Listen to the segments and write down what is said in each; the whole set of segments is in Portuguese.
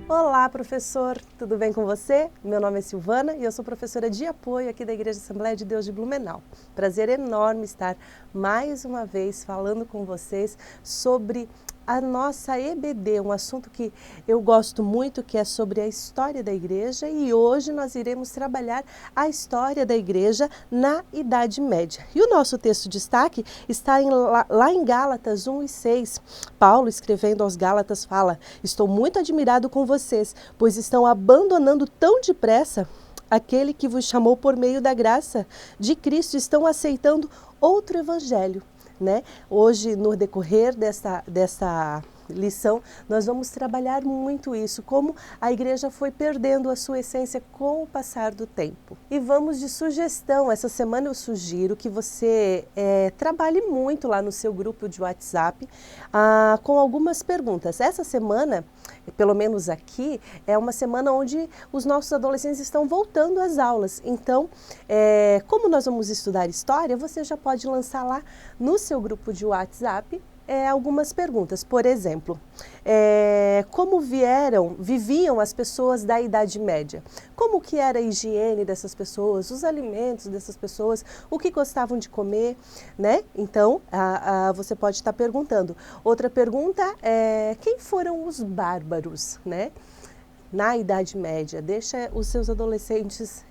Olá, professor, tudo bem com você? Meu nome é Silvana e eu sou professora de apoio aqui da Igreja Assembleia de Deus de Blumenau. Prazer enorme estar mais uma vez falando com vocês sobre a nossa EBD, um assunto que eu gosto muito, que é sobre a história da igreja, e hoje nós iremos trabalhar a história da igreja na Idade Média. E o nosso texto de destaque está lá em Gálatas 1 e 6. Paulo, escrevendo aos Gálatas, fala: "Estou muito admirado com vocês, pois estão abandonando tão depressa aquele que vos chamou por meio da graça de Cristo, estão aceitando outro evangelho." Né? Hoje, no decorrer dessa lição, nós vamos trabalhar muito isso, como a igreja foi perdendo a sua essência com o passar do tempo. E vamos de sugestão. Essa semana eu sugiro que você trabalhe muito lá no seu grupo de WhatsApp com algumas perguntas. Essa semana, pelo menos aqui, é uma semana onde os nossos adolescentes estão voltando às aulas. Então, como nós vamos estudar história, você já pode lançar lá no seu grupo de WhatsApp algumas perguntas. Por exemplo, como viviam as pessoas da Idade Média? Como que era a higiene dessas pessoas, os alimentos dessas pessoas, o que gostavam de comer, né? Então, você pode estar perguntando. Outra pergunta é: quem foram os bárbaros, né? Na Idade Média? Deixa os seus adolescentes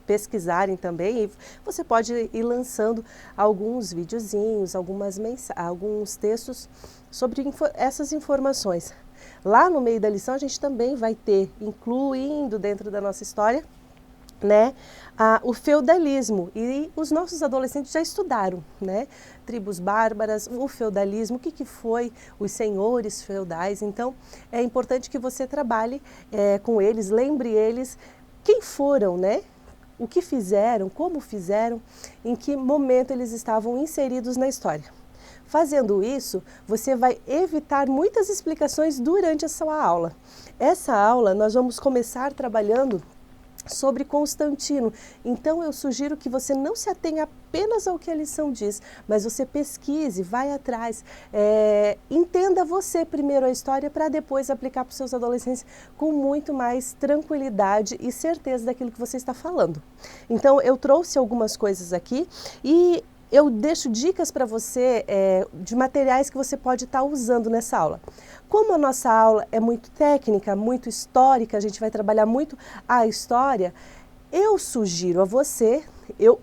pesquisarem também, e você pode ir lançando alguns videozinhos, alguns textos sobre essas informações. Lá no meio da lição a gente também vai ter, incluindo dentro da nossa história, né, o feudalismo, e os nossos adolescentes já estudaram, né, tribos bárbaras, o feudalismo, o que foi os senhores feudais. Então é importante que você trabalhe com eles, lembre eles quem foram, né, o que fizeram, como fizeram, em que momento eles estavam inseridos na história. Fazendo isso, você vai evitar muitas explicações durante a sua aula. Essa aula nós vamos começar trabalhando sobre Constantino. Então eu sugiro que você não se atenha apenas ao que a lição diz, mas você pesquise, vai atrás, entenda você primeiro a história para depois aplicar para os seus adolescentes com muito mais tranquilidade e certeza daquilo que você está falando. Então eu trouxe algumas coisas aqui e eu deixo dicas para você de materiais que você pode estar usando nessa aula. Como a nossa aula é muito técnica, muito histórica, a gente vai trabalhar muito a história, eu sugiro a você, eu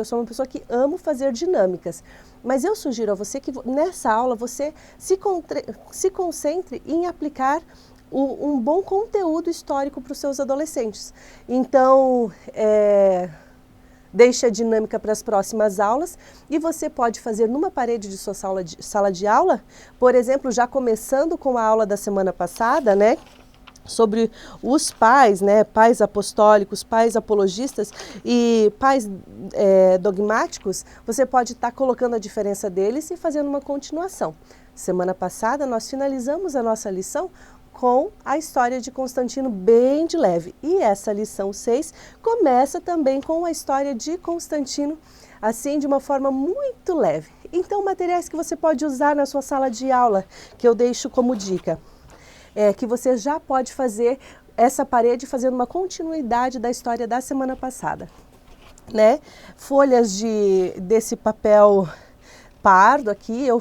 sou uma pessoa que amo fazer dinâmicas, mas eu sugiro a você que nessa aula você se concentre em aplicar um bom conteúdo histórico para os seus adolescentes. Então, deixe a dinâmica para as próximas aulas e você pode fazer numa parede de sua sala de aula, por exemplo, já começando com a aula da semana passada, né, sobre os pais, né, pais apostólicos, pais apologistas e pais dogmáticos. Você pode estar colocando a diferença deles e fazendo uma continuação. Semana passada nós finalizamos a nossa lição com a história de Constantino bem de leve. E essa lição 6 começa também com a história de Constantino, assim, de uma forma muito leve. Então, materiais que você pode usar na sua sala de aula, que eu deixo como dica, que você já pode fazer essa parede fazendo uma continuidade da história da semana passada, né? Folhas desse papel pardo aqui, eu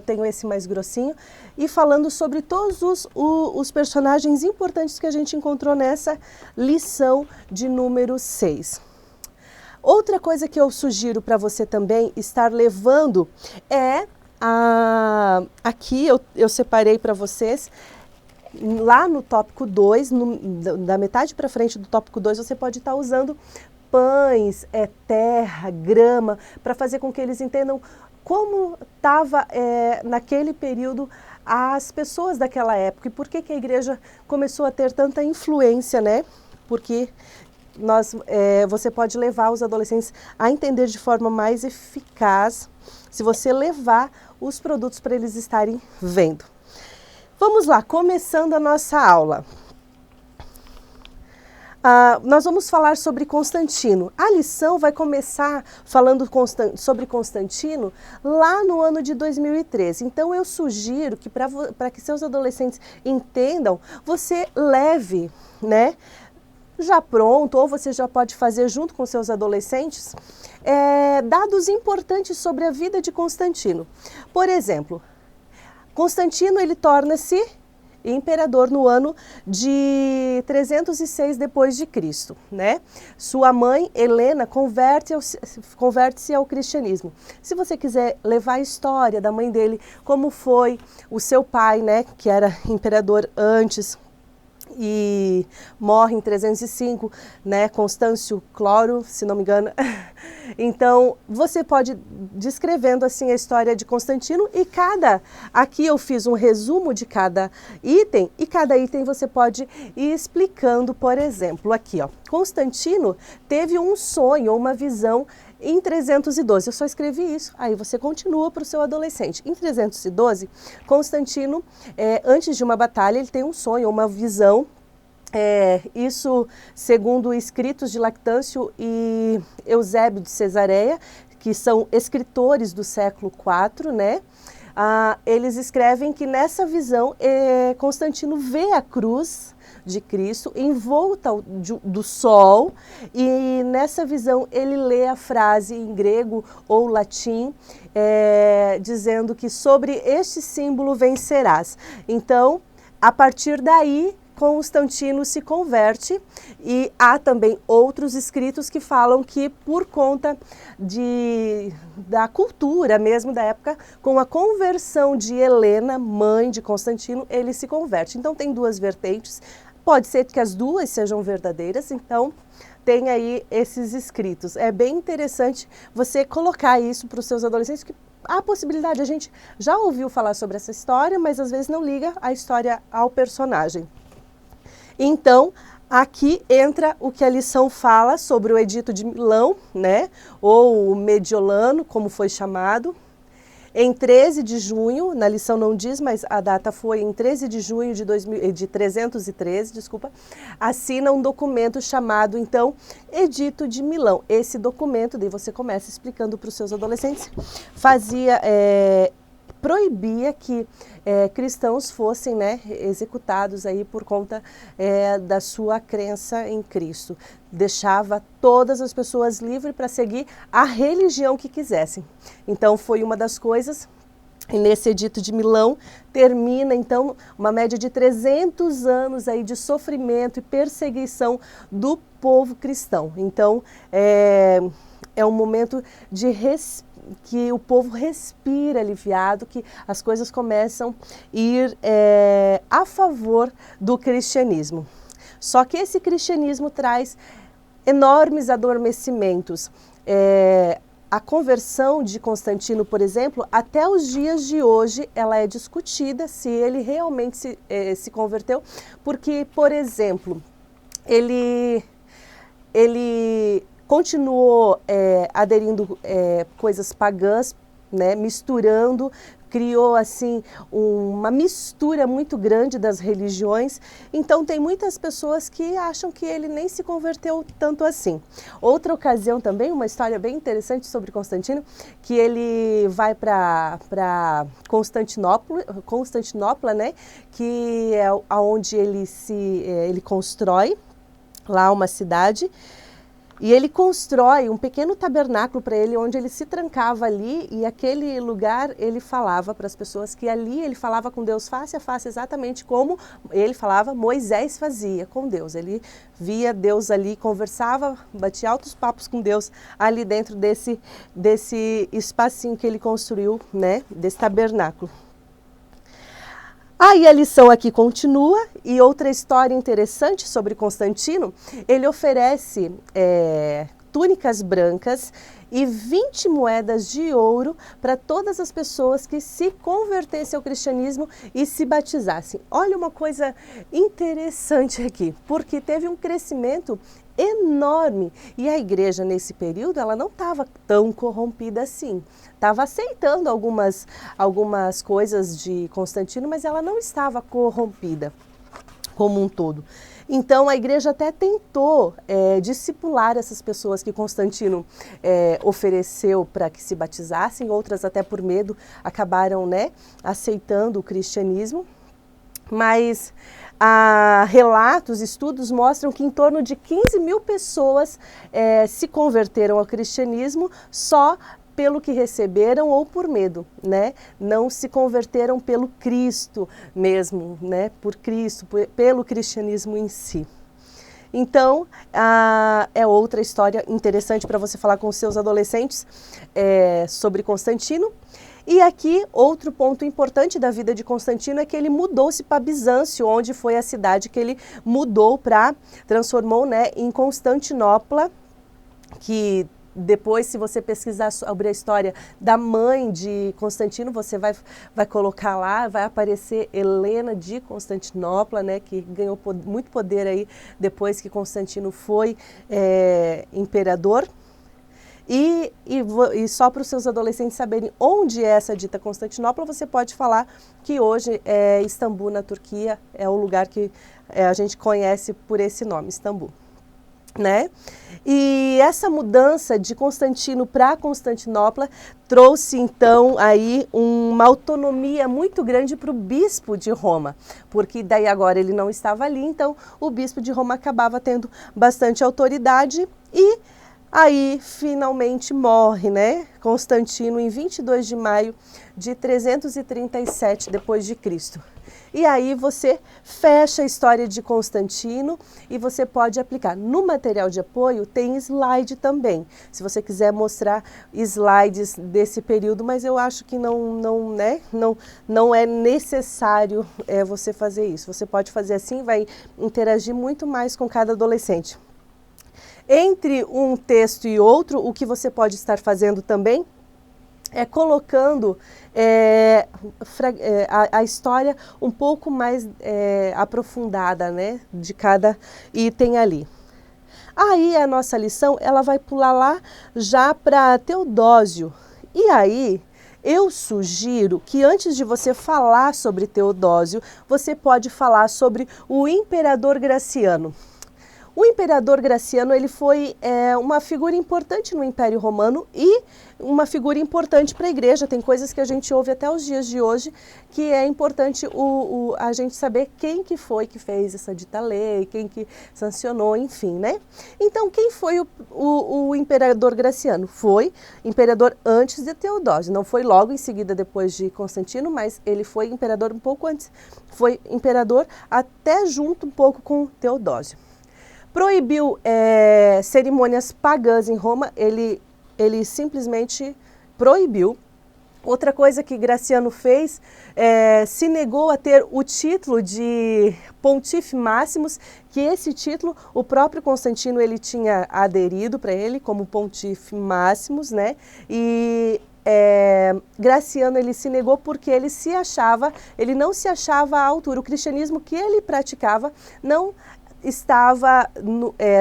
tenho esse mais grossinho, e falando sobre todos os personagens importantes que a gente encontrou nessa lição de número 6. Outra coisa que eu sugiro para você também estar levando aqui eu separei para vocês, lá no tópico 2, da metade para frente do tópico 2, você pode estar usando pães, terra, grama, para fazer com que eles entendam como estava naquele período as pessoas daquela época e por que a igreja começou a ter tanta influência, né? Porque você pode levar os adolescentes a entender de forma mais eficaz se você levar os produtos para eles estarem vendo. Vamos lá, começando a nossa aula. Nós vamos falar sobre Constantino. A lição vai começar falando sobre Constantino lá no ano de 2013. Então eu sugiro que para que seus adolescentes entendam, você leve, né, já pronto, ou você já pode fazer junto com seus adolescentes, dados importantes sobre a vida de Constantino. Por exemplo, Constantino ele torna-se imperador no ano de 306 depois de Cristo, né? Sua mãe, Helena, converte-se ao cristianismo. Se você quiser levar a história da mãe dele, como foi o seu pai, né, que era imperador antes e morre em 305, né, Constâncio Cloro, se não me engano. Então, você pode descrevendo assim a história de Constantino e aqui eu fiz um resumo de cada item e cada item você pode ir explicando, por exemplo, aqui ó, Constantino teve um sonho, uma visão em 312, eu só escrevi isso, aí você continua para o seu adolescente. Em 312, Constantino, antes de uma batalha, ele tem um sonho, uma visão, isso segundo escritos de Lactâncio e Eusébio de Cesareia, que são escritores do século IV, né? Eles escrevem que nessa visão Constantino vê a cruz de Cristo em volta do sol e nessa visão ele lê a frase em grego ou latim dizendo que sobre este símbolo vencerás. Então, a partir daí, Constantino se converte e há também outros escritos que falam que por conta da cultura mesmo da época, com a conversão de Helena, mãe de Constantino, ele se converte. Então tem duas vertentes, pode ser que as duas sejam verdadeiras, então tem aí esses escritos. É bem interessante você colocar isso para os seus adolescentes, que há a possibilidade, a gente já ouviu falar sobre essa história, mas às vezes não liga a história ao personagem. Então, aqui entra o que a lição fala sobre o Edito de Milão, né, ou o Mediolano, como foi chamado. Em 13 de junho, na lição não diz, mas a data foi em 13 de junho de 313, assina um documento chamado, então, Edito de Milão. Esse documento, daí você começa explicando para os seus adolescentes, proibia que cristãos fossem, né, executados aí por conta da sua crença em Cristo. Deixava todas as pessoas livres para seguir a religião que quisessem. Então foi uma das coisas. E nesse Edito de Milão termina então uma média de 300 anos aí de sofrimento e perseguição do povo cristão. Então é um momento que o povo respira aliviado, que as coisas começam a ir a favor do cristianismo. Só que esse cristianismo traz enormes adormecimentos. A conversão de Constantino, por exemplo, até os dias de hoje, ela é discutida se ele realmente se converteu, porque, por exemplo, ele continuou aderindo coisas pagãs, né, misturando, criou assim uma mistura muito grande das religiões. Então tem muitas pessoas que acham que ele nem se converteu tanto assim. Outra ocasião também, uma história bem interessante sobre Constantino, que ele vai para Constantinopla, né, que é aonde ele constrói lá uma cidade. E ele constrói um pequeno tabernáculo para ele, onde ele se trancava ali, e aquele lugar ele falava para as pessoas que ali ele falava com Deus face a face, exatamente como ele falava, Moisés fazia com Deus. Ele via Deus ali, conversava, batia altos papos com Deus ali dentro desse espacinho que ele construiu, né, desse tabernáculo. Aí a lição aqui continua, e outra história interessante sobre Constantino, ele oferece túnicas brancas e 20 moedas de ouro para todas as pessoas que se convertessem ao cristianismo e se batizassem. Olha uma coisa interessante aqui, porque teve um crescimento enorme e a igreja nesse período ela não estava tão corrompida assim, estava aceitando algumas coisas de Constantino, mas ela não estava corrompida. como um todo. Então, a igreja até tentou discipular essas pessoas que Constantino ofereceu para que se batizassem, outras até por medo acabaram, né, aceitando o cristianismo, mas relatos, estudos mostram que em torno de 15 mil pessoas se converteram ao cristianismo só pelo que receberam ou por medo, né? Não se converteram pelo Cristo mesmo, né? Por Cristo, pelo cristianismo em si. Então, é outra história interessante para você falar com os seus adolescentes sobre Constantino. E aqui, outro ponto importante da vida de Constantino é que ele mudou-se para Bizâncio, onde foi a cidade que ele transformou, né, em Constantinopla, que depois, se você pesquisar sobre a história da mãe de Constantino, você vai colocar lá, vai aparecer Helena de Constantinopla, né, que ganhou muito poder aí depois que Constantino foi imperador. E só para os seus adolescentes saberem onde é essa dita Constantinopla, você pode falar que hoje é Istambul, na Turquia, é o lugar que a gente conhece por esse nome, Istambul. Né? E essa mudança de Constantino para Constantinopla trouxe então aí uma autonomia muito grande para o bispo de Roma, porque daí agora ele não estava ali, então o bispo de Roma acabava tendo bastante autoridade e aí finalmente morre, né? Constantino em 22 de maio de 337 depois de Cristo. E aí você fecha a história de Constantino e você pode aplicar. No material de apoio tem slide também, se você quiser mostrar slides desse período, mas eu acho que não é necessário você fazer isso. Você pode fazer assim, vai interagir muito mais com cada adolescente. Entre um texto e outro, o que você pode estar fazendo também é colocando a história um pouco mais aprofundada, né, de cada item ali. Aí a nossa lição, ela vai pular lá já para Teodósio. E aí eu sugiro que antes de você falar sobre Teodósio, você pode falar sobre o imperador Graciano. O imperador Graciano, ele foi uma figura importante no Império Romano e uma figura importante para a igreja. Tem coisas que a gente ouve até os dias de hoje que é importante a gente saber quem que foi que fez essa dita lei, quem que sancionou, enfim, né? Então, quem foi o imperador Graciano? Foi imperador antes de Teodósio, não foi logo em seguida depois de Constantino, mas ele foi imperador um pouco antes. Foi imperador até junto um pouco com Teodósio. Proibiu cerimônias pagãs em Roma, ele simplesmente proibiu. Outra coisa que Graciano fez, se negou a ter o título de Pontífice Máximos, que esse título o próprio Constantino ele tinha aderido para ele como Pontífice Máximos, né? E Graciano ele se negou porque ele não se achava à altura. O cristianismo que ele praticava não estava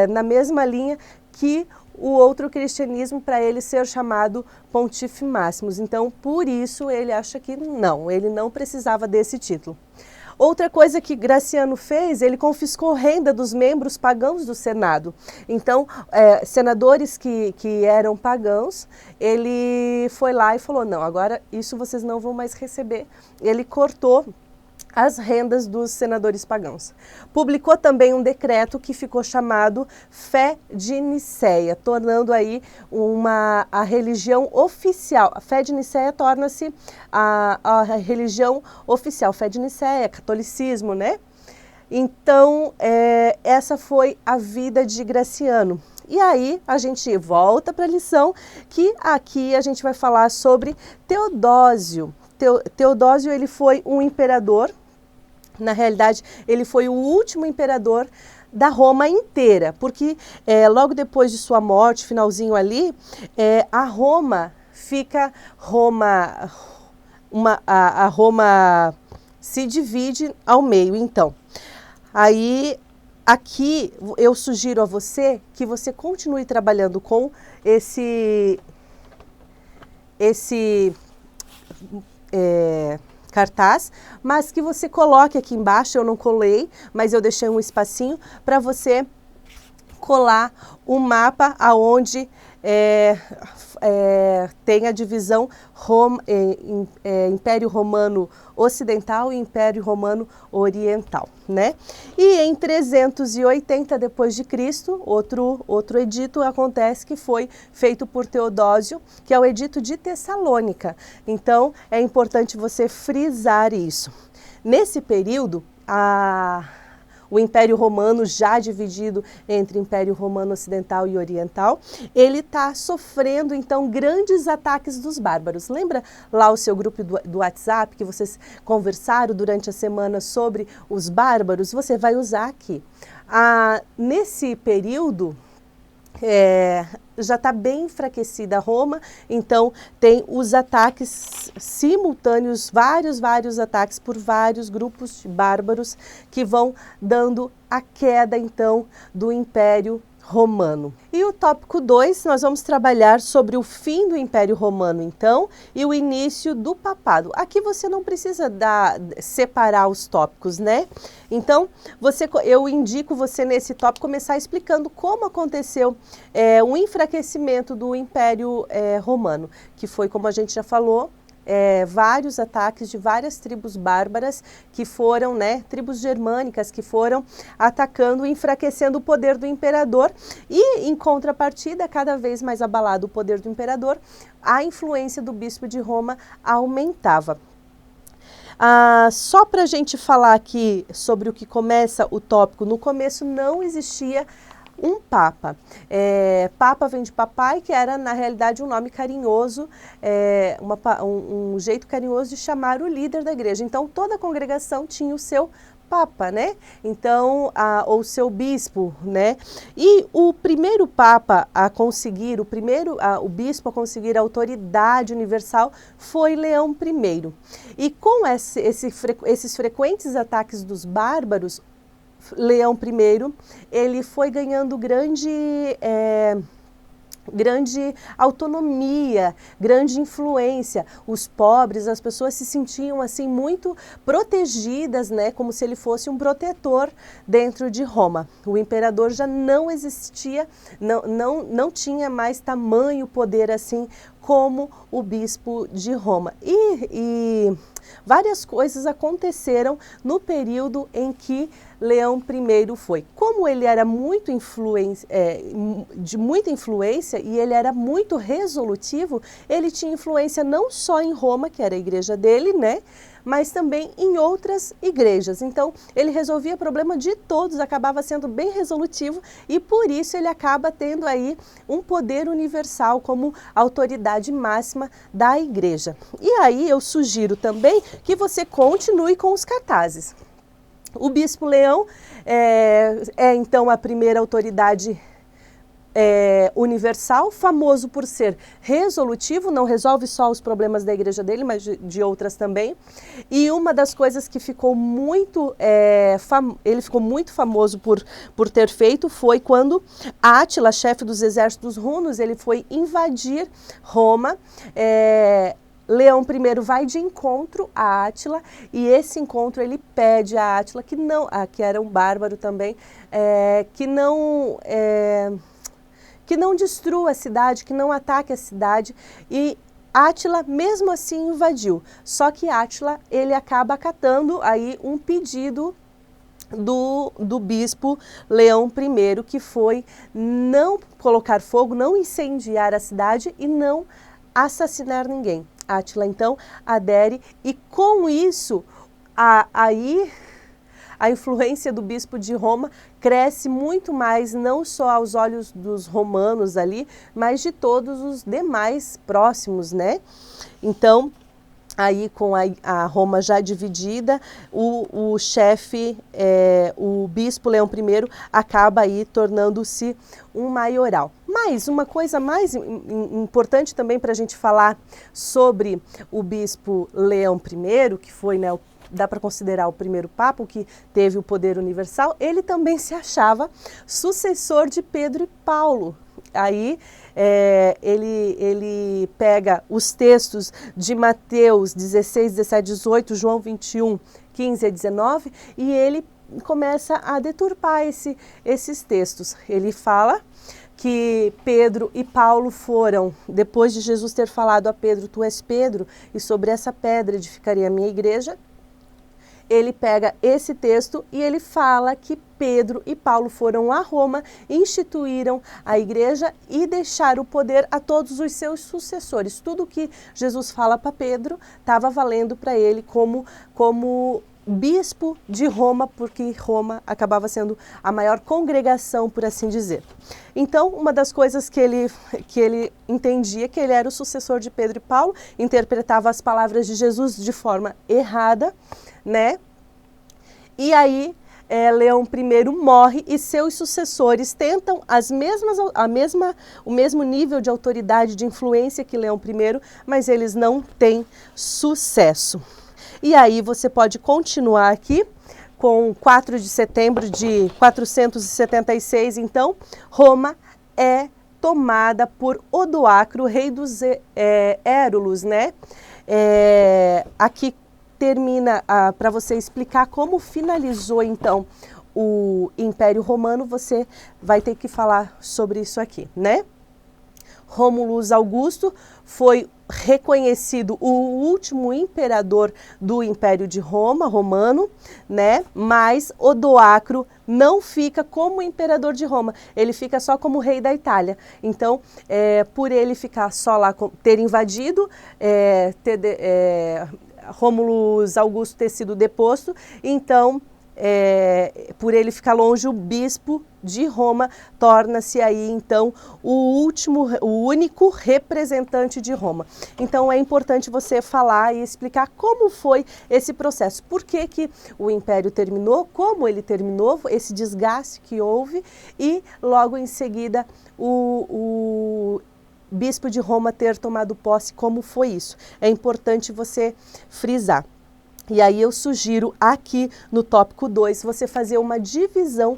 na mesma linha que o outro cristianismo para ele ser chamado Pontífice Máximos. Então, por isso, ele acha que ele não precisava desse título. Outra coisa que Graciano fez, ele confiscou renda dos membros pagãos do Senado. Então, senadores que eram pagãos, ele foi lá e falou, não, agora isso vocês não vão mais receber. Ele cortou as rendas dos senadores pagãos. Publicou também um decreto que ficou chamado Fé de Nicéia, tornando aí a religião oficial. A Fé de Nicéia torna-se a religião oficial. Fé de Nicéia, catolicismo, né? Então, essa foi a vida de Graciano. E aí, a gente volta para a lição, que aqui a gente vai falar sobre Teodósio. Teodósio, ele foi um imperador. Na realidade, ele foi o último imperador da Roma inteira, porque logo depois de sua morte, finalzinho ali, a Roma se divide ao meio, então. Aí, aqui, eu sugiro a você que você continue trabalhando com cartaz, mas que você coloque aqui embaixo. Eu não colei, mas eu deixei um espacinho para você colar o mapa aonde tem a divisão Império Romano Ocidental e Império Romano Oriental, né? E em 380 depois de Cristo, outro edito acontece, que foi feito por Teodósio, que é o Edito de Tessalônica. Então, é importante você frisar isso. Nesse período, o Império Romano, já dividido entre Império Romano Ocidental e Oriental, ele está sofrendo, então, grandes ataques dos bárbaros. Lembra lá o seu grupo do WhatsApp, que vocês conversaram durante a semana sobre os bárbaros? Você vai usar aqui. Nesse período, já está bem enfraquecida Roma, então tem os ataques simultâneos, vários ataques por vários grupos de bárbaros que vão dando a queda então do Império Romano. E o tópico 2, nós vamos trabalhar sobre o fim do Império Romano, então, e o início do papado. Aqui você não precisa separar os tópicos, né? Então, eu indico você nesse tópico começar explicando como aconteceu o enfraquecimento do Império Romano, que foi, como a gente já falou, vários ataques de várias tribos bárbaras que foram, tribos germânicas que foram atacando e enfraquecendo o poder do imperador, e em contrapartida, cada vez mais abalado o poder do imperador, a influência do bispo de Roma aumentava. Só para a gente falar aqui sobre o que começa o tópico, no começo não existia um papa. Papa vem de papai, que era na realidade um nome carinhoso, um jeito carinhoso de chamar o líder da igreja. Então toda a congregação tinha o seu papa, né? Então, ou seu bispo, né? E o primeiro papa a conseguir, o bispo a conseguir a autoridade universal foi Leão I. E com esses frequentes ataques dos bárbaros, Leão I, ele foi ganhando grande autonomia, grande influência. Os pobres, as pessoas se sentiam assim muito protegidas, né, como se ele fosse um protetor dentro de Roma. O imperador já não existia, não tinha mais tamanho poder assim como o bispo de Roma. E várias coisas aconteceram no período em que Leão I foi. Como ele era de muita influência e ele era muito resolutivo, ele tinha influência não só em Roma, que era a igreja dele, né, mas também em outras igrejas. Então, ele resolvia o problema de todos, acabava sendo bem resolutivo, e por isso ele acaba tendo aí um poder universal como autoridade máxima da igreja. E aí eu sugiro também que você continue com os cartazes. O Bispo Leão é então a primeira autoridade universal, famoso por ser resolutivo, não resolve só os problemas da igreja dele, mas de outras também. E uma das coisas que ficou muito, ele ficou muito famoso por ter feito foi quando Átila, chefe dos exércitos hunos, ele foi invadir Roma. Leão I vai de encontro a Átila, e esse encontro ele pede a Átila que era um bárbaro também, que não destrua a cidade, que não ataque a cidade, e Átila mesmo assim invadiu. Só que Átila, ele acaba acatando aí um pedido do bispo Leão I, que foi não colocar fogo, não incendiar a cidade e não assassinar ninguém. Átila então adere, e com isso aí a influência do bispo de Roma cresce muito mais, não só aos olhos dos romanos ali, mas de todos os demais próximos, né? Então, aí com a Roma já dividida, o chefe, o bispo Leão I, acaba aí tornando-se um maioral. Mas uma coisa mais importante também para a gente falar sobre o bispo Leão I, que foi, né, dá para considerar o primeiro papa, que teve o poder universal, ele também se achava sucessor de Pedro e Paulo. aí ele pega os textos de Mateus 16, 17, 18, João 21, 15 a 19, e ele começa a deturpar esses textos. Ele fala que Pedro e Paulo foram, depois de Jesus ter falado a Pedro, tu és Pedro, e sobre essa pedra edificarei a minha igreja, ele pega esse texto e ele fala que Pedro e Paulo foram a Roma, instituíram a igreja e deixaram o poder a todos os seus sucessores. Tudo que Jesus fala para Pedro estava valendo para ele como bispo de Roma, porque Roma acabava sendo a maior congregação, por assim dizer. Então, uma das coisas que ele entendia, que ele era o sucessor de Pedro e Paulo, interpretava as palavras de Jesus de forma errada, né? E aí Leão I morre e seus sucessores tentam o mesmo nível de autoridade, de influência que Leão I, mas eles não têm sucesso. E aí você pode continuar aqui com 4 de setembro de 476, então, Roma é tomada por Odoacro, rei dos Érulos, né? Aqui termina, para você explicar como finalizou, então, o Império Romano, você vai ter que falar sobre isso aqui, né? Rômulus Augusto foi reconhecido o último imperador do Império de Roma, romano, né? Mas Odoacro não fica como imperador de Roma, ele fica só como rei da Itália. Então, por ele ficar só lá, ter invadido, Rômulus Augusto ter sido deposto, então, por ele ficar longe, o bispo de Roma torna-se aí, então, o único representante de Roma. Então, é importante você falar e explicar como foi esse processo. Por que o Império terminou, como ele terminou, esse desgaste que houve, e logo em seguida o bispo de Roma ter tomado posse, como foi isso. É importante você frisar. E aí eu sugiro aqui no tópico 2 você fazer uma divisão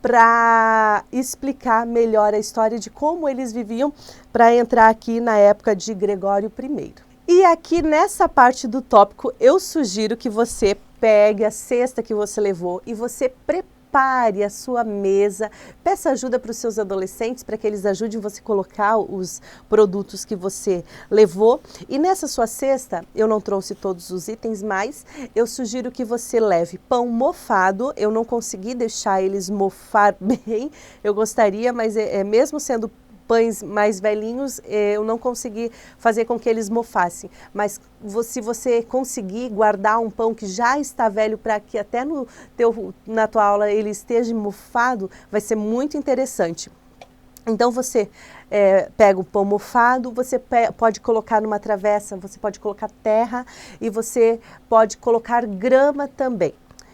para explicar melhor a história de como eles viviam, para entrar aqui na época de Gregório I. E aqui nessa parte do tópico eu sugiro que você pegue a cesta que você levou e você prepare a sua mesa, peça ajuda para os seus adolescentes para que eles ajudem você a colocar os produtos que você levou. E nessa sua cesta, eu não trouxe todos os itens, mas eu sugiro que você leve pão mofado. Eu não consegui deixar eles mofar bem, eu gostaria, mas mesmo sendo pães mais velhinhos, eu não consegui fazer com que eles mofassem. Mas se você conseguir guardar um pão que já está velho para que até na tua aula ele esteja mofado, vai ser muito interessante. Então você pega o pão mofado, você pode colocar numa travessa, você pode colocar terra e você pode colocar grama também.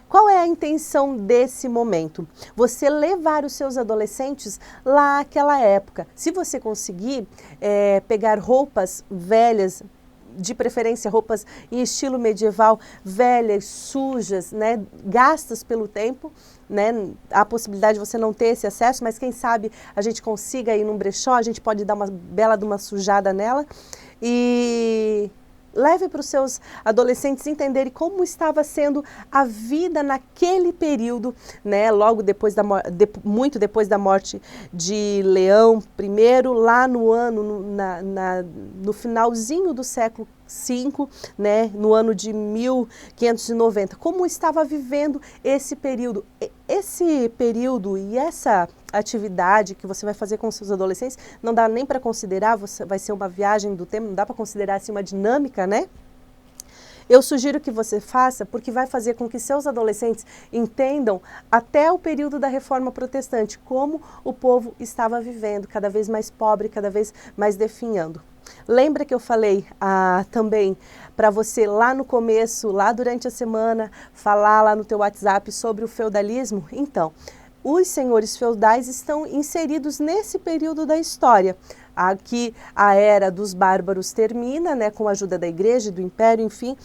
Qual é a intenção desse momento? Você levar os seus adolescentes lá àquela época. Se você conseguir pegar roupas velhas, de preferência roupas em estilo medieval, velhas, sujas, né, gastas pelo tempo, né, há a possibilidade de você não ter esse acesso, mas quem sabe a gente consiga ir num brechó, a gente pode dar uma bela de uma sujada nela e leve para os seus adolescentes entenderem como estava sendo a vida naquele período, né? Logo depois muito depois da morte de Leão I, lá no finalzinho do século V, né? No ano de 1590. Como estava vivendo esse período? Esse período e essa atividade que você vai fazer com seus adolescentes, não dá nem para considerar, vai ser uma viagem do tempo, não dá para considerar assim uma dinâmica, né? Eu sugiro que você faça porque vai fazer com que seus adolescentes entendam até o período da Reforma Protestante, como o povo estava vivendo, cada vez mais pobre, cada vez mais definhando. Lembra que eu falei também para você lá no começo, lá durante a semana, falar lá no teu WhatsApp sobre o feudalismo? Então, os senhores feudais estão inseridos nesse período da história. Aqui a era dos bárbaros termina, né, com a ajuda da igreja, do império, enfim,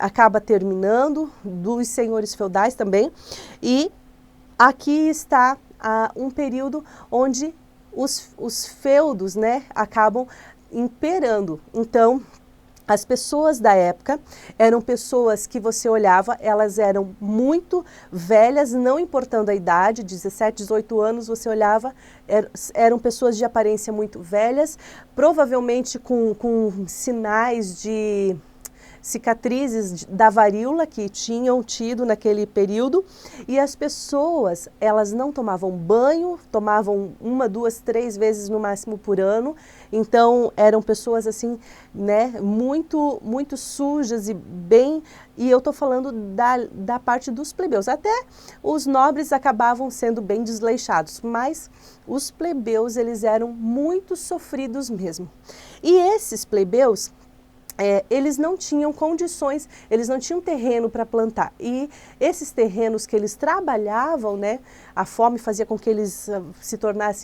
acaba terminando, dos senhores feudais também. E aqui está um período onde os feudos, né, acabam imperando. Então, as pessoas da época eram pessoas que você olhava, elas eram muito velhas, não importando a idade, 17, 18 anos, você olhava, eram pessoas de aparência muito velhas, provavelmente com sinais de cicatrizes da varíola que tinham tido naquele período, e as pessoas, elas não tomavam banho, tomavam 1, 2, 3 vezes no máximo por ano, então eram pessoas assim, né, muito sujas e eu estou falando da parte dos plebeus, até os nobres acabavam sendo bem desleixados, mas os plebeus, eles eram muito sofridos mesmo. E esses plebeus, eles não tinham condições, eles não tinham terreno para plantar. E esses terrenos que eles trabalhavam, né, a fome fazia com que eles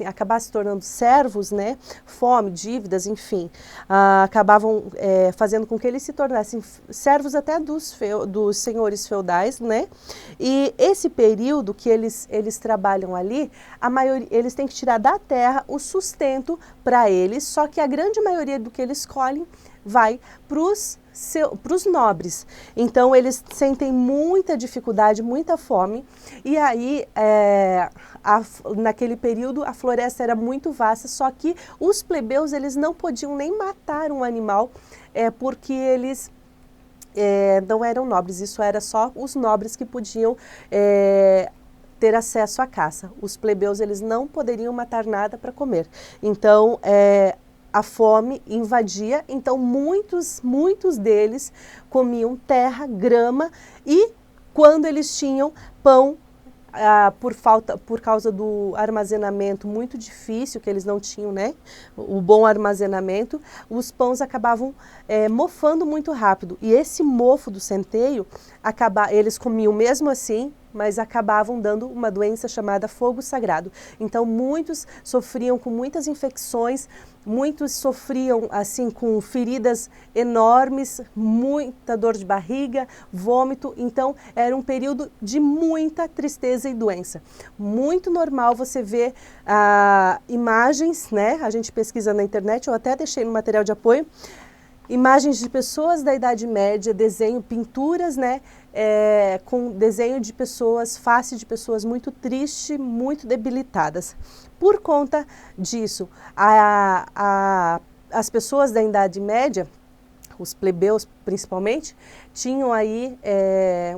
acabassem se tornando servos, né, fome, dívidas, enfim, acabavam fazendo com que eles se tornassem servos até dos senhores feudais, né. E esse período que eles trabalham ali, eles têm que tirar da terra o sustento para eles, só que a grande maioria do que eles colhem vai para os nobres. Então, eles sentem muita dificuldade, muita fome, e aí, naquele período, a floresta era muito vasta, só que os plebeus, eles não podiam nem matar um animal, porque eles não eram nobres, isso era só os nobres que podiam ter acesso à caça. Os plebeus, eles não poderiam matar nada para comer. Então, a fome invadia, então muitos deles comiam terra, grama, e quando eles tinham pão, por causa do armazenamento muito difícil, que eles não tinham, né, o bom armazenamento, os pães acabavam mofando muito rápido. E esse mofo do centeio, eles comiam mesmo assim, mas acabavam dando uma doença chamada fogo sagrado. Então, muitos sofriam com muitas infecções, muitos sofriam assim com feridas enormes, muita dor de barriga, vômito. Então, era um período de muita tristeza e doença. Muito normal você ver imagens, né? A gente pesquisa na internet, eu até deixei no material de apoio, imagens de pessoas da Idade Média, pinturas, né, com desenho de pessoas, face de pessoas muito tristes, muito debilitadas. Por conta disso, as pessoas da Idade Média, os plebeus principalmente, tinham aí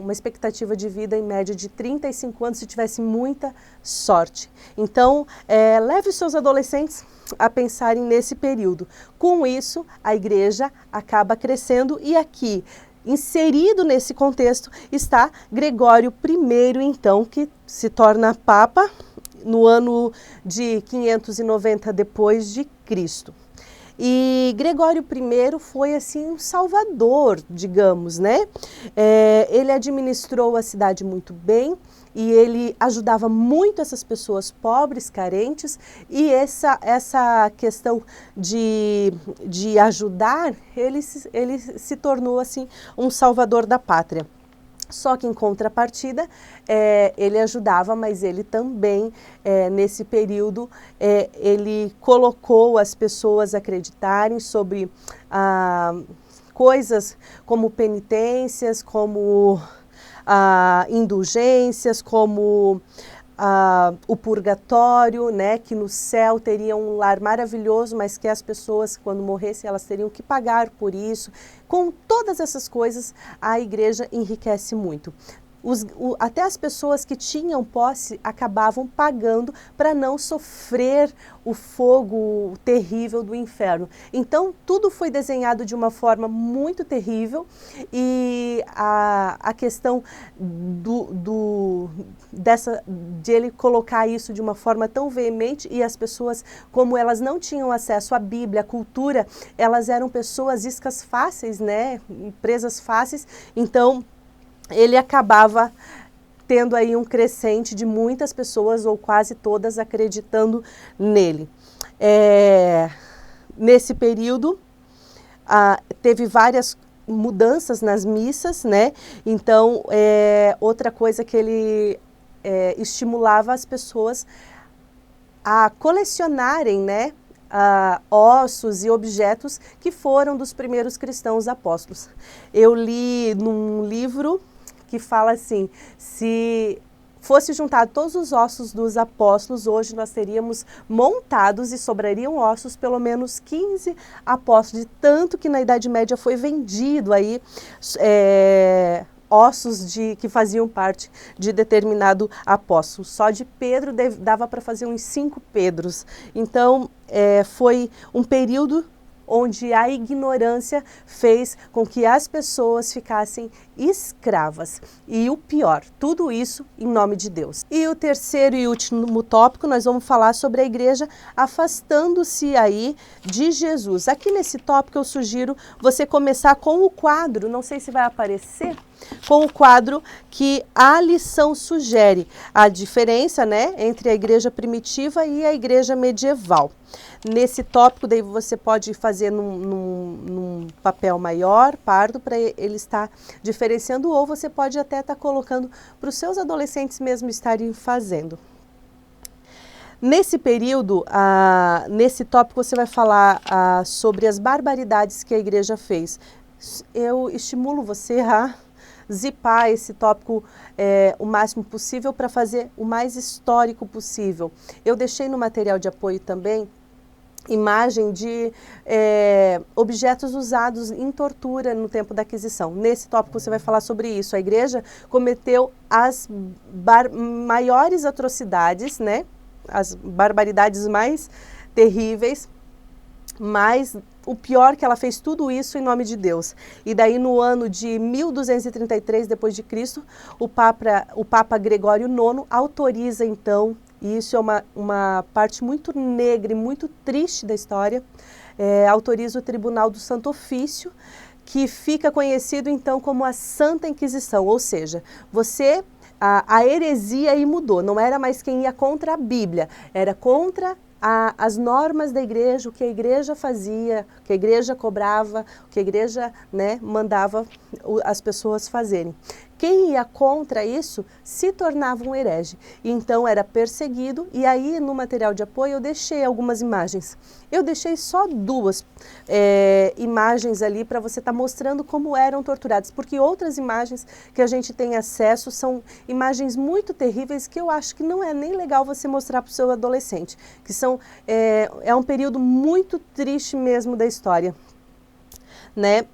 uma expectativa de vida em média de 35 anos se tivesse muita sorte. Então, leve os seus adolescentes a pensarem nesse período. Com isso, a igreja acaba crescendo e aqui, inserido nesse contexto, está Gregório I, então, que se torna Papa no ano de 590 depois de Cristo. E Gregório I foi assim um salvador, digamos, né? Ele administrou a cidade muito bem e ele ajudava muito essas pessoas pobres, carentes, e essa questão de ajudar, ele se tornou assim um salvador da pátria. Só que em contrapartida, ele ajudava, mas ele também, nesse período, ele colocou as pessoas a acreditarem sobre coisas como penitências, como indulgências, como o purgatório, né, que no céu teria um lar maravilhoso, mas que as pessoas, quando morressem, elas teriam que pagar por isso. Com todas essas coisas, a igreja enriquece muito. Até as pessoas que tinham posse acabavam pagando para não sofrer o fogo terrível do inferno. Então, tudo foi desenhado de uma forma muito terrível e a questão de ele colocar isso de uma forma tão veemente, e as pessoas, como elas não tinham acesso à Bíblia, à cultura, elas eram pessoas iscas fáceis, né, presas fáceis, então ele acabava tendo aí um crescente de muitas pessoas, ou quase todas, acreditando nele. Nesse período, teve várias mudanças nas missas, né? Então, outra coisa que ele estimulava as pessoas a colecionarem, né, ossos e objetos que foram dos primeiros cristãos apóstolos. Eu li num livro que fala assim, se fosse juntado todos os ossos dos apóstolos, hoje nós teríamos montados e sobrariam ossos, pelo menos 15 apóstolos, de tanto que na Idade Média foi vendido aí ossos que faziam parte de determinado apóstolo. Só de Pedro dava para fazer uns 5 Pedros. Então, foi um período onde a ignorância fez com que as pessoas ficassem escravas. E o pior, tudo isso em nome de Deus. E o terceiro e último tópico, nós vamos falar sobre a igreja afastando-se aí de Jesus. Aqui nesse tópico eu sugiro você começar com o quadro, não sei se vai aparecer, com o quadro que a lição sugere a diferença, né, entre a igreja primitiva e a igreja medieval. Nesse tópico, daí você pode fazer num papel maior, pardo, para ele estar diferenciando, ou você pode até estar colocando para os seus adolescentes mesmo estarem fazendo. Nesse período, nesse tópico, você vai falar sobre as barbaridades que a igreja fez. Eu estimulo você a zipar esse tópico o máximo possível para fazer o mais histórico possível. Eu deixei no material de apoio também imagem de objetos usados em tortura no tempo da aquisição. Nesse tópico você vai falar sobre isso. A igreja cometeu as maiores atrocidades, né? As barbaridades mais terríveis, mas o pior que ela fez tudo isso em nome de Deus. E daí no ano de 1233 depois de Cristo, o Papa Gregório IX autoriza então, e isso é uma parte muito negra e muito triste da história, autoriza o Tribunal do Santo Ofício, que fica conhecido então como a Santa Inquisição, ou seja, a heresia aí mudou, não era mais quem ia contra a Bíblia, era contra as normas da igreja, o que a igreja fazia, o que a igreja cobrava, o que a igreja, né, mandava as pessoas fazerem. Quem ia contra isso se tornava um herege. E então era perseguido, e aí no material de apoio eu deixei algumas imagens. Eu deixei só 2 imagens ali para você estar mostrando como eram torturados, porque outras imagens que a gente tem acesso são imagens muito terríveis que eu acho que não é nem legal você mostrar para o seu adolescente, que é um período muito triste mesmo da história, né?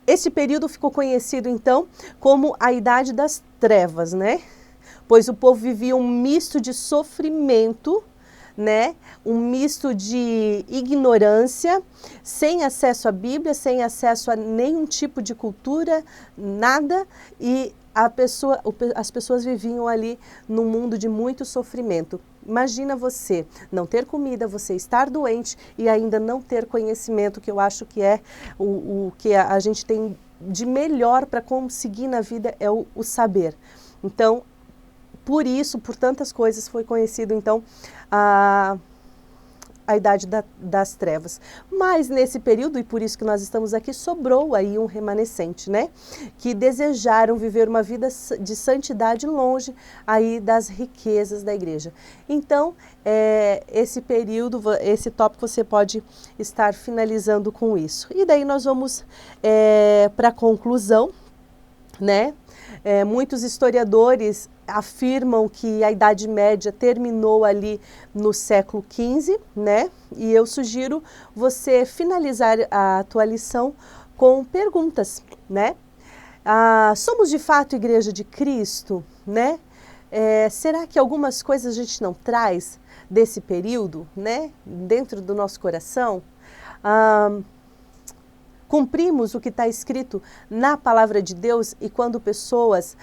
Esse período ficou conhecido, então, como a Idade das Trevas, né? Pois o povo vivia um misto de sofrimento, né? Um misto de ignorância, sem acesso à Bíblia, sem acesso a nenhum tipo de cultura, nada, e as pessoas viviam ali num mundo de muito sofrimento. Imagina você não ter comida, você estar doente e ainda não ter conhecimento, que eu acho que é o que a gente tem de melhor para conseguir na vida, é o saber. Então, por isso, por tantas coisas, foi conhecido então a Idade das Trevas. Mas nesse período, e por isso que nós estamos aqui, sobrou aí um remanescente, né? Que desejaram viver uma vida de santidade longe aí das riquezas da igreja. Então, esse período, esse tópico você pode estar finalizando com isso. E daí nós vamos para a conclusão, né? Muitos historiadores afirmam que a Idade Média terminou ali no século XV, né? E eu sugiro você finalizar a tua lição com perguntas, né? Somos de fato Igreja de Cristo, né? Será que algumas coisas a gente não traz desse período, né? Dentro do nosso coração? Cumprimos o que está escrito na palavra de Deus, e quando pessoas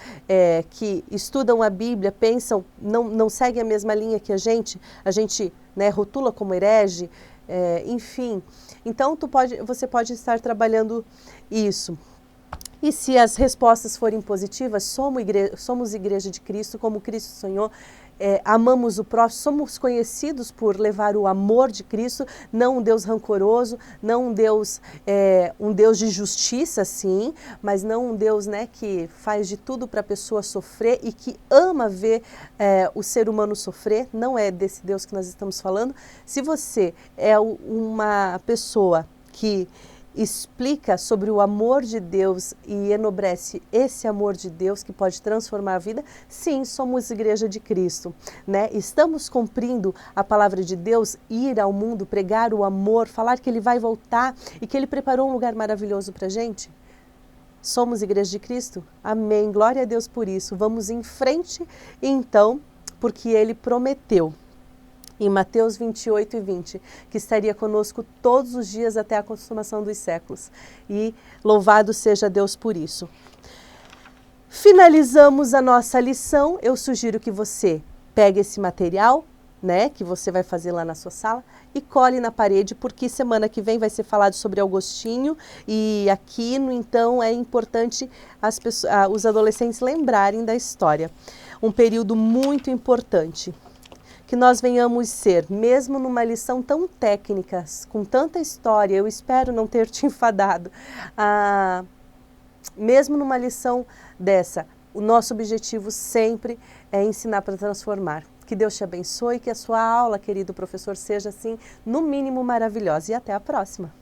que estudam a Bíblia pensam, não seguem a mesma linha que a gente, né, rotula como herege, enfim. Então você pode estar trabalhando isso. E se as respostas forem positivas, somos igreja de Cristo, como Cristo sonhou, amamos o próximo, somos conhecidos por levar o amor de Cristo, não um Deus rancoroso, não um Deus de justiça, sim, mas não um Deus, né, que faz de tudo para a pessoa sofrer e que ama ver o ser humano sofrer. Não é desse Deus que nós estamos falando. Se você é uma pessoa que explica sobre o amor de Deus e enobrece esse amor de Deus que pode transformar a vida, sim, somos igreja de Cristo, né? Estamos cumprindo a palavra de Deus, ir ao mundo, pregar o amor, falar que Ele vai voltar e que Ele preparou um lugar maravilhoso para a gente? Somos igreja de Cristo? Amém, glória a Deus por isso. Vamos em frente, então, porque Ele prometeu em Mateus 28:20, que estaria conosco todos os dias até a consumação dos séculos. E louvado seja Deus por isso. Finalizamos a nossa lição. Eu sugiro que você pegue esse material, né, que você vai fazer lá na sua sala e cole na parede, porque semana que vem vai ser falado sobre Agostinho e aqui, então, é importante os adolescentes lembrarem da história. Um período muito importante. Que nós venhamos ser, mesmo numa lição tão técnica, com tanta história, eu espero não ter te enfadado, mesmo numa lição dessa, o nosso objetivo sempre é ensinar para transformar. Que Deus te abençoe, que a sua aula, querido professor, seja assim, no mínimo maravilhosa. E até a próxima!